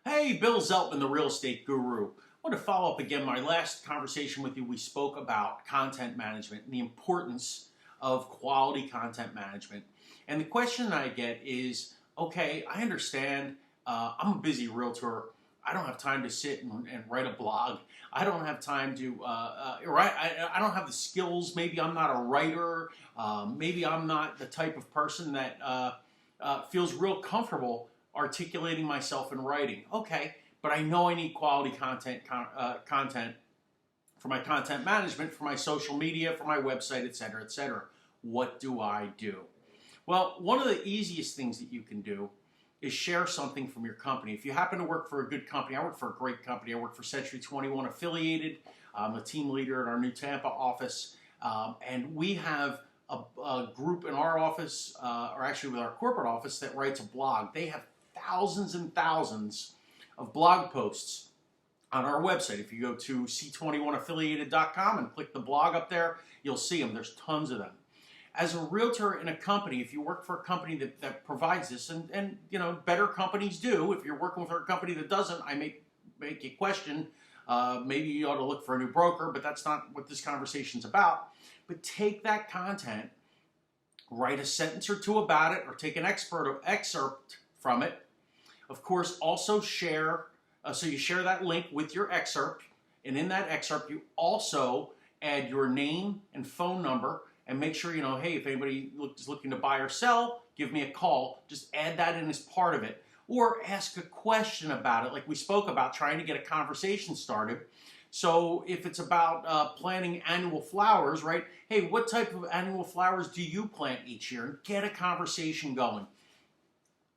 Hey, Bill Zeltman, the real estate guru. I want to follow up again. My last conversation with you, we spoke about content management and the importance of quality content management. And the question I get is, okay, I understand. I'm a busy realtor. I don't have time to sit and write a blog. I don't have time to write. I don't have the skills. Maybe I'm not a writer. Maybe I'm not the type of person that feels real comfortable articulating myself in writing. Okay, but I know I need quality content for my content management, for my social media, for my website, etc., etc. What do I do? Well, one of the easiest things that you can do is share something from your company. If you happen to work for a good company, I work for a great company. I work for Century 21 Affiliated. I'm a team leader at our new Tampa office, and we have a group in our office, or actually with our corporate office, that writes a blog. They have thousands and thousands of blog posts on our website. If you go to c21affiliated.com and click the blog up there, you'll see them. There's tons of them. As a realtor in a company, if you work for a company that provides this, and you know, better companies do. If you're working with a company that doesn't, I may make you question, maybe you ought to look for a new broker, but that's not what this conversation's about. But take that content, write a sentence or two about it, or take an excerpt from it. Of course, also share, so you share that link with your excerpt, and in that excerpt, you also add your name and phone number, and make sure, you know, hey, if anybody is looking to buy or sell, give me a call. Just add that in as part of it. Or ask a question about it, like we spoke about, trying to get a conversation started. So if it's about planting annual flowers, right? Hey, what type of annual flowers do you plant each year? And get a conversation going.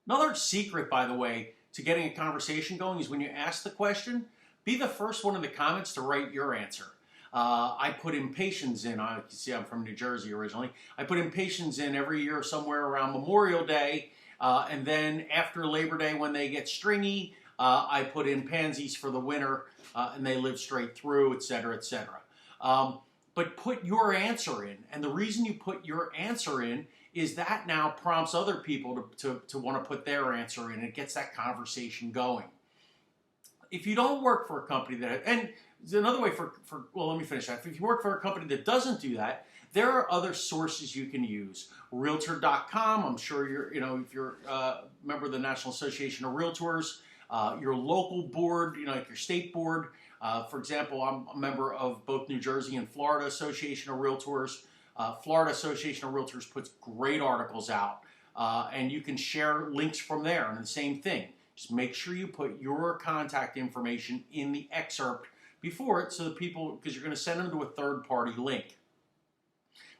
Another secret, by the way, to getting a conversation going is when you ask the question, be the first one in the comments to write your answer. I put impatiens in. You can see I'm from New Jersey originally. I put impatiens in every year somewhere around Memorial Day, and then after Labor Day when they get stringy, I put in pansies for the winter, and they live straight through, etc., etc. But put your answer in, and the reason you put your answer in is that now prompts other people to want to put their answer in. It gets that conversation going. If you don't work for a company that, and another way well, let me finish that. If you work for a company that doesn't do that, there are other sources you can use. Realtor.com, I'm sure if you're a member of the National Association of Realtors, your local board, like your state board. For example, I'm a member of both New Jersey and Florida Association of Realtors. Florida Association of Realtors puts great articles out, and you can share links from there. And the same thing, just make sure you put your contact information in the excerpt before it, so that people, because you're going to send them to a third-party link.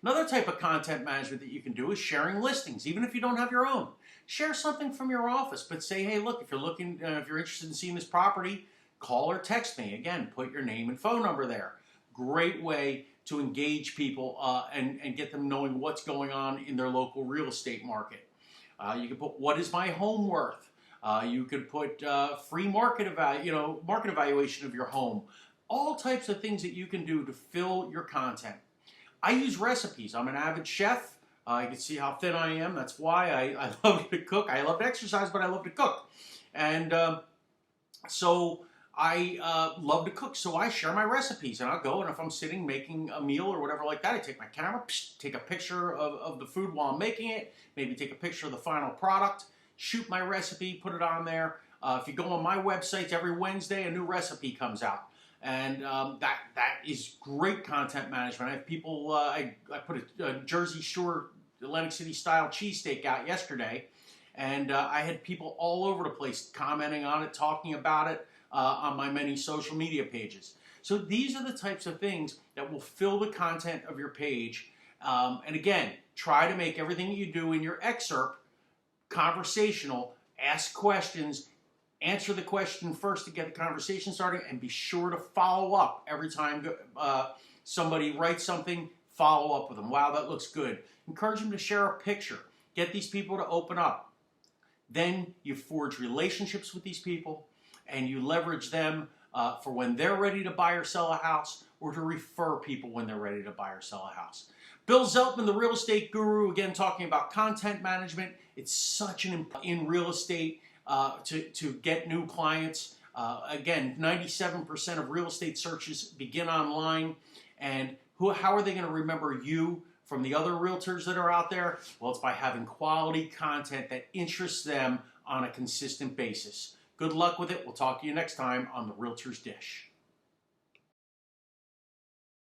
Another type of content management that you can do is sharing listings, even if you don't have your own. Share something from your office, but say, hey, look, if you're interested in seeing this property, call or text me. Again, put your name and phone number there. Great way to engage people and get them knowing what's going on in their local real estate market. You can put, what is my home worth? You could put free market evaluation of your home. All types of things that you can do to fill your content. I use recipes. I'm an avid chef. You can see how thin I am. That's why I love to cook. I love to exercise, but I love to cook. And so I love to cook, so I share my recipes, and I'll go, and if I'm sitting making a meal or whatever like that, I take my camera, take a picture of the food while I'm making it, maybe take a picture of the final product, shoot my recipe, put it on there. If you go on my website, every Wednesday a new recipe comes out, and that is great content management. I have people, I put a Jersey Shore Atlantic City style cheesesteak out yesterday, and I had people all over the place commenting on it, talking about it, on my many social media pages. So these are the types of things that will fill the content of your page. And again, try to make everything that you do in your excerpt conversational. Ask questions, answer the question first to get the conversation started, and be sure to follow up every time somebody writes something. Follow up with them. Wow, that looks good. Encourage them to share a picture. Get these people to open up. Then you forge relationships with these people, and you leverage them for when they're ready to buy or sell a house, or to refer people when they're ready to buy or sell a house. Bill Zeltman, the real estate guru, again talking about content management. It's such an in real estate. to get new clients. Again, 97% of real estate searches begin online, and how are they going to remember you from the other realtors that are out there? Well, it's by having quality content that interests them on a consistent basis. Good luck with it. We'll talk to you next time on the Realtor's Dish.